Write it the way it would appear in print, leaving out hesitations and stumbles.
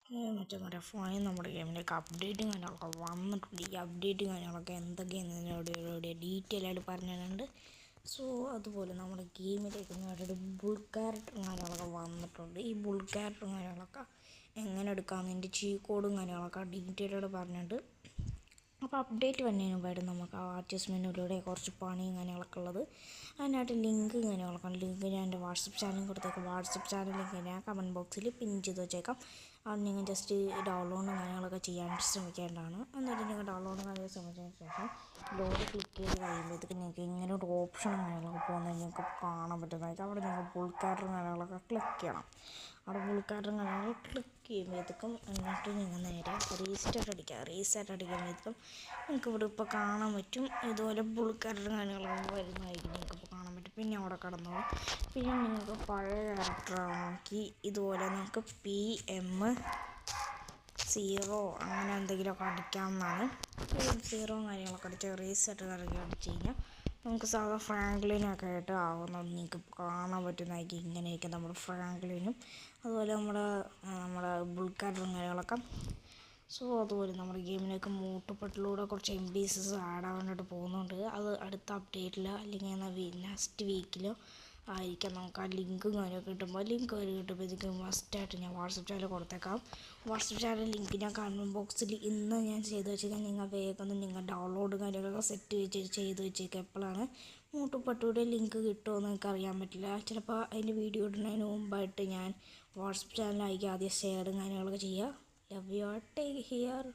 മറ്റേ ഫോണിൽ നമ്മുടെ ഗെയിമിലേക്ക് അപ്ഡേറ്റും കാര്യങ്ങളൊക്കെ വന്നിട്ടുണ്ട്. ഈ അപ്ഡേറ്റും കാര്യങ്ങളൊക്കെ എന്തൊക്കെയാണെന്ന് ഡീറ്റെയിൽ ആയിട്ട് പറഞ്ഞു തരുന്നുണ്ട്. സോ അതുപോലെ നമ്മുടെ ഗെയിമിലേക്ക് ഒരു ബുൾ ക്യാരക്ടറും കാര്യങ്ങളൊക്കെ വന്നിട്ടുണ്ട്. ഈ ബുൾ ക്യാരക്ടറും കാര്യങ്ങളൊക്കെ എങ്ങനെ എടുക്കാമെന്നതിൻ്റെ കോഡും കാര്യങ്ങളൊക്കെ ഡീറ്റെയിലായിട്ട് പറഞ്ഞിട്ടുണ്ട്. അപ്പോൾ അപ്ഡേറ്റ് വന്നതിന് മുമ്പായിട്ട് നമുക്ക് അഡ്ജസ്റ്റ്മെൻറ്റിലൂടെ കുറച്ച് പണിയും കാര്യങ്ങളൊക്കെ ഉള്ളത്. അതിനായിട്ട് ലിങ്ക് കാര്യങ്ങളൊക്കെ ലിങ്ക് ഞാൻ എൻ്റെ വാട്സപ്പ് ചാനൽ കൊടുത്തേക്കാം. വാട്സപ്പ് ചാനൽ ലിങ്ക് ഞാൻ കമൻറ്റ് ബോക്സിൽ പിൻ ചെയ്ത് വെച്ചേക്കാം. അത് നിങ്ങൾ ജസ്റ്റ് ഡൗൺലോഡും കാര്യങ്ങളൊക്കെ ചെയ്യാൻ ശ്രമിക്കേണ്ടതാണ്. എന്നിട്ട് നിങ്ങൾ ഡൗൺലോഡും കാര്യങ്ങൾ ശ്രമിച്ചതിന് ശേഷം ലോഡ് ക്ലിക്ക് ചെയ്ത് കഴിയുമ്പോഴത്തേക്ക് നിങ്ങൾക്ക് ഇങ്ങനെ ഒരു ഓപ്ഷനും കാര്യങ്ങളൊക്കെ പോകുന്നത് നിങ്ങൾക്ക് കാണാൻ പറ്റുന്നതായിരിക്കും. അവിടെ നിങ്ങൾ ബുൾ ക്യാരക്ടറും കാര്യങ്ങളൊക്കെ ക്ലിക്ക് ചെയ്യണം. അവിടെ ബുൾ ക്യാരക്ടറും കാര്യങ്ങൾ ക്ലിക്ക് ചെയ്യുമ്പോഴത്തേക്കും എന്നിട്ട് നിങ്ങൾ നേരെ റീസ്റ്റാർട്ട് അടിക്കുമ്പോഴത്തേക്കും നിങ്ങൾക്ക് ഇവിടെ ഇപ്പോൾ കാണാൻ പറ്റും. ഇതുപോലെ ബുൾ ക്യാരക്ടറും കാര്യങ്ങളൊക്കെ വരുന്നതായിരിക്കും നിങ്ങൾക്കിപ്പോൾ കാണാൻ പറ്റും. പിന്നെ അവിടെ കടന്നോളും. പിന്നെ നിങ്ങൾക്ക് പഴയ ക്യാരക്ടറാണെങ്കിൽ ഇതുപോലെ നമുക്ക് PM0 അങ്ങനെ എന്തെങ്കിലുമൊക്കെ അടിക്കാവുന്നതാണ്. PM0 കാര്യങ്ങളൊക്കെ അടിച്ച് റീസെറ്റ് കാര്യങ്ങൾ അടിച്ച് കഴിഞ്ഞാൽ നമുക്ക് സാധാ ഫ്രാങ്ക്ലിനൊക്കെ ആയിട്ട് ആവുന്നത് നിങ്ങൾക്ക് കാണാൻ പറ്റുന്നതായിരിക്കും. ഇങ്ങനെയൊക്കെ നമ്മുടെ ഫ്രാങ്ക്ലിനും അതുപോലെ നമ്മുടെ ബുൾ ക്യാരക്ടറും കാര്യങ്ങളൊക്കെ. സോ അതുപോലെ നമ്മുടെ ഗെയിമിലേക്ക് മൂട്ടുപെട്ടിലൂടെ കുറച്ച് MBs ആഡ് ആവാനായിട്ട് പോകുന്നുണ്ട്. അത് അടുത്ത അപ്ഡേറ്റിലോ അല്ലെങ്കിൽ നെക്സ്റ്റ് വീക്കിലോ ആയിരിക്കാം. നമുക്ക് ആ ലിങ്കും കാര്യമൊക്കെ കിട്ടുമ്പോഴത്തേക്കും മസ്റ്റായിട്ട് ഞാൻ വാട്സപ്പ് ചാനൽ കൊടുത്തേക്കാം. വാട്സപ്പ് ചാനൽ ലിങ്ക് ഞാൻ കമൻറ്റ് ബോക്സിൽ ഇന്ന് ഞാൻ ചെയ്ത് വെച്ചേക്കാം. നിങ്ങൾ വേഗം നിങ്ങൾ ഡൗൺലോഡ് കാര്യങ്ങളൊക്കെ ചെയ്ത് വെച്ചേക്കാം. എപ്പോഴാണ് മൂട്ടുപെട്ടിയുടെ ലിങ്ക് കിട്ടുമോ എന്ന് എനിക്ക് അറിയാൻ പറ്റില്ല. ചിലപ്പോൾ അതിൻ്റെ വീഡിയോ ഇടുന്നതിന് മുമ്പായിട്ട് ഞാൻ വാട്സപ്പ് ചാനലായിരിക്കും ആദ്യം ഷെയറും കാര്യങ്ങളൊക്കെ ചെയ്യുക. Love you all. Take care.